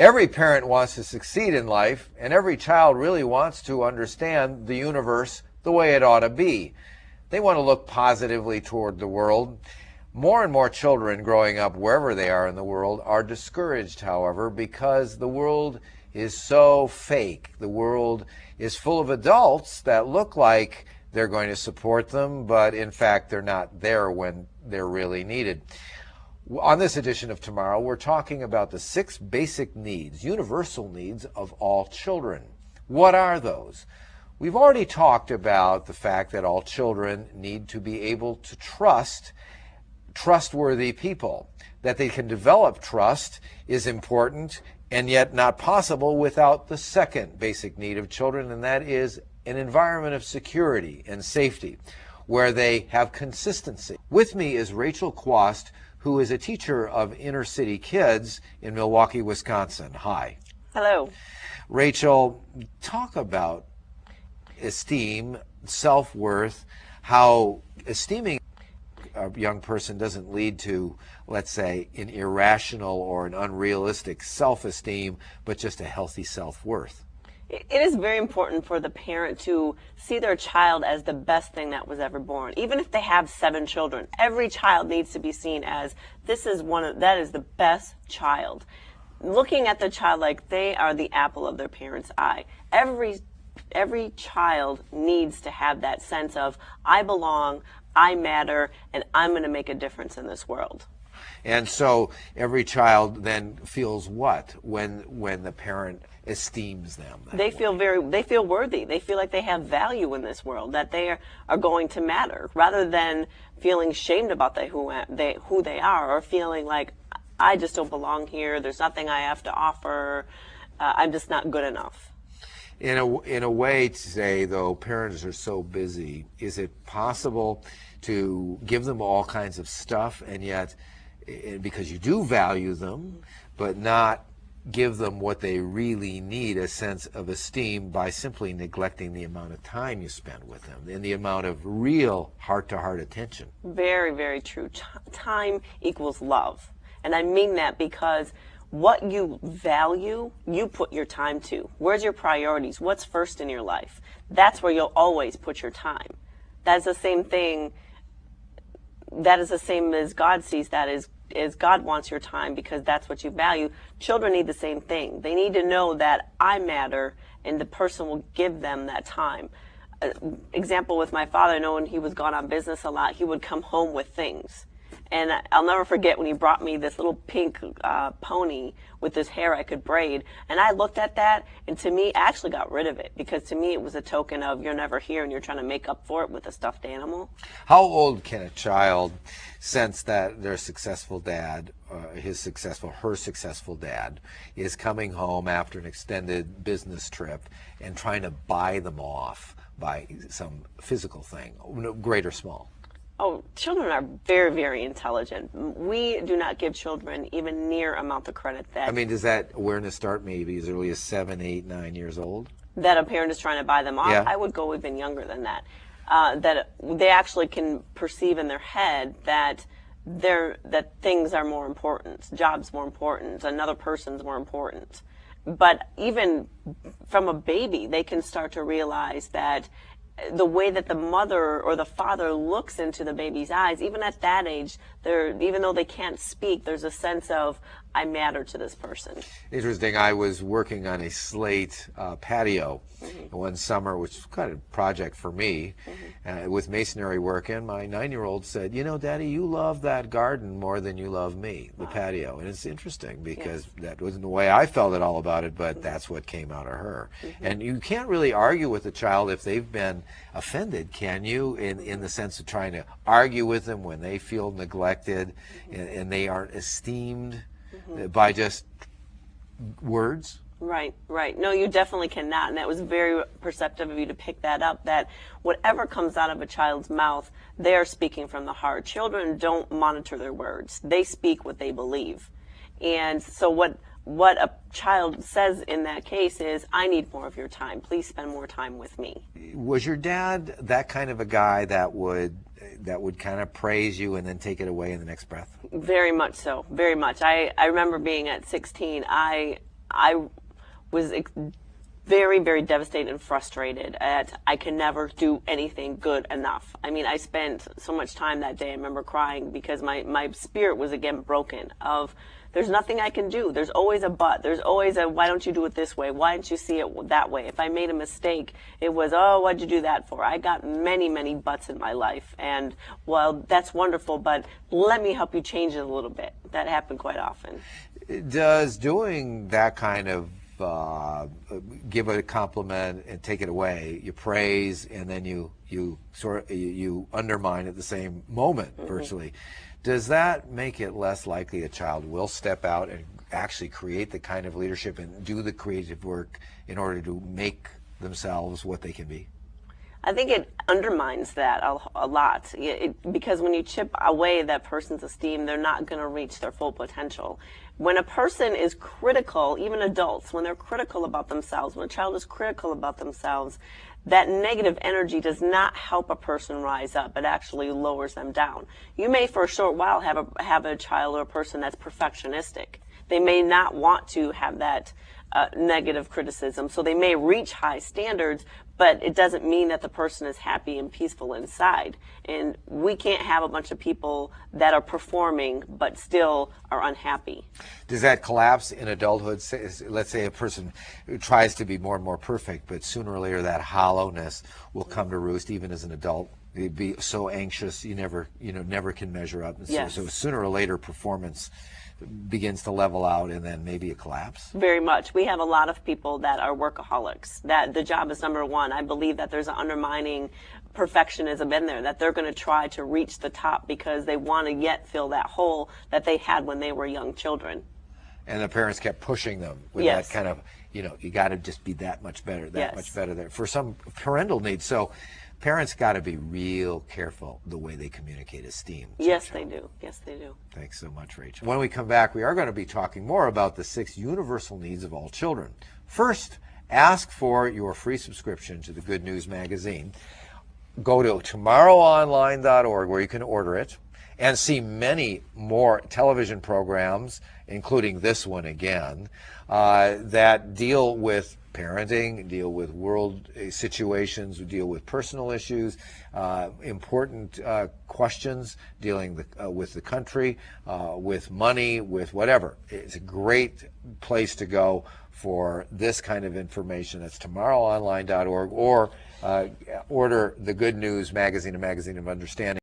Every parent wants to succeed in life, and every child really wants to understand the universe the way it ought to be. They want to look positively toward the world. More and more children growing up wherever they are in the world are discouraged, however, because the world is so fake. The world is full of adults that look like they're going to support them, but in fact they're not there when they're really needed. On this edition of Tomorrow, we're talking about the 6 basic needs, universal needs of all children. What are those? We've already talked about the fact that all children need to be able to trust trustworthy people. That they can develop trust is important and yet not possible without the second basic need of children, and that is an environment of security and safety where they have consistency. With me is Rachel Quast, who is a teacher of inner city kids in Milwaukee, Wisconsin. Hi. Hello. Rachel, talk about esteem, self-worth, how esteeming a young person doesn't lead to, let's say, an irrational or an unrealistic self-esteem, but just a healthy self-worth. It is very important for the parent to see their child as the best thing that was ever born. Even if they have 7 children, every child needs to be seen as that is the best child. Looking at the child like they are the apple of their parent's eye. Every child needs to have that sense of, I belong, I matter, and I'm going to make a difference in this world. And so every child then feels what when the parent esteems them? They feel worthy. They feel like they have value in this world, that they are going to matter, rather than feeling shamed about who they are, or feeling like, I just don't belong here, there's nothing I have to offer, I'm just not good enough. In a way today, though, parents are so busy, is it possible to give them all kinds of stuff, and yet, because you do value them, but not give them what they really need, a sense of esteem, by simply neglecting the amount of time you spend with them and the amount of real heart-to-heart attention? Very, very true. Time equals love. And I mean that because what you value, you put your time to. Where's your priorities? What's first in your life? That's where you'll always put your time. That's the same thing. That is the same as God sees that as God wants your time, because that's what you value. Children need the same thing. They need to know that I matter, and the person will give them that time. Example with my father, knowing he was gone on business a lot, he would come home with things. And I'll never forget when he brought me this little pink pony with this hair I could braid. And I looked at that, and to me, I actually got rid of it, because to me it was a token of, you're never here and you're trying to make up for it with a stuffed animal. How old can a child sense that their successful dad, her successful dad, is coming home after an extended business trip and trying to buy them off by some physical thing, great or small? Oh, children are very, very intelligent. We do not give children even near amount of credit that... I mean, does that awareness start maybe as early as 7, 8, 9 years old? That a parent is trying to buy them off? Yeah. I would go even younger than that. That they actually can perceive in their head that things are more important, jobs more important, another person's more important. But even from a baby, they can start to realize that the way that the mother or the father looks into the baby's eyes, even at that age, even though they can't speak, there's a sense of, I matter to this person. Interesting. I was working on a slate patio one summer, which was kind of a project for me, with masonry work, and my 9-year-old said, you know, Daddy, you love that garden more than you love me, the patio. And it's interesting, because that wasn't the way I felt at all about it, but that's what came out of her. And you can't really argue with a child if they've been offended, can you, in the sense of trying to argue with them when they feel neglected and they aren't esteemed by just words? Right, right. No, you definitely cannot. And that was very perceptive of you to pick that up, that whatever comes out of a child's mouth, they are speaking from the heart. Children don't monitor their words. They speak what they believe. And so what a child says in that case is, I need more of your time. Please spend more time with me. Was your dad that kind of a guy that would kind of praise you and then take it away in the next breath? Very much so, very much. I remember being at 16, I I was very, very devastated and frustrated at I can never do anything good enough. I mean, I spent so much time that day. I remember crying because my spirit was again broken of there's nothing I can do. There's always a but. There's always a why don't you do it this way? Why don't you see it that way? If I made a mistake, it was, oh, what'd you do that for? I got many, many buts in my life. And, well, that's wonderful, but let me help you change it a little bit. That happened quite often. Does doing that kind of give a compliment and take it away, you praise and then you undermine at the same moment, virtually. Does that make it less likely a child will step out and actually create the kind of leadership and do the creative work in order to make themselves what they can be? I think it undermines that a lot because when you chip away that person's esteem, they're not going to reach their full potential. When a person is critical, even adults, when they're critical about themselves, when a child is critical about themselves, that negative energy does not help a person rise up. It actually lowers them down. You may for a short while have a child or a person that's perfectionistic. They may not want to have that negative criticism, so they may reach high standards, but it doesn't mean that the person is happy and peaceful inside. And we can't have a bunch of people that are performing but still are unhappy. Does that collapse in adulthood? Let's say a person who tries to be more and more perfect, but sooner or later that hollowness will come to roost even as an adult. You'd be so anxious you never can measure up. Yes. So sooner or later performance begins to level out and then maybe a collapse? Very much. We have a lot of people that are workaholics, that the job is number one. I believe that there's an undermining perfectionism in there, that they're going to try to reach the top because they want to yet fill that hole that they had when they were young children. And the parents kept pushing them with Yes. that kind of, you got to just be that much better, Yes. much better there for some parental needs. So parents got to be real careful the way they communicate esteem. Yes, they do. Yes, they do. Thanks so much, Rachel. When we come back, we are going to be talking more about the 6 universal needs of all children. First, ask for your free subscription to the Good News magazine. Go to tomorrowonline.org where you can order it and see many more television programs, including this one again, that deal with parenting, deal with world situations, deal with personal issues, important questions dealing with the country, with money, with whatever. It's a great place to go for this kind of information. That's tomorrowonline.org, or order the Good News magazine, a magazine of understanding.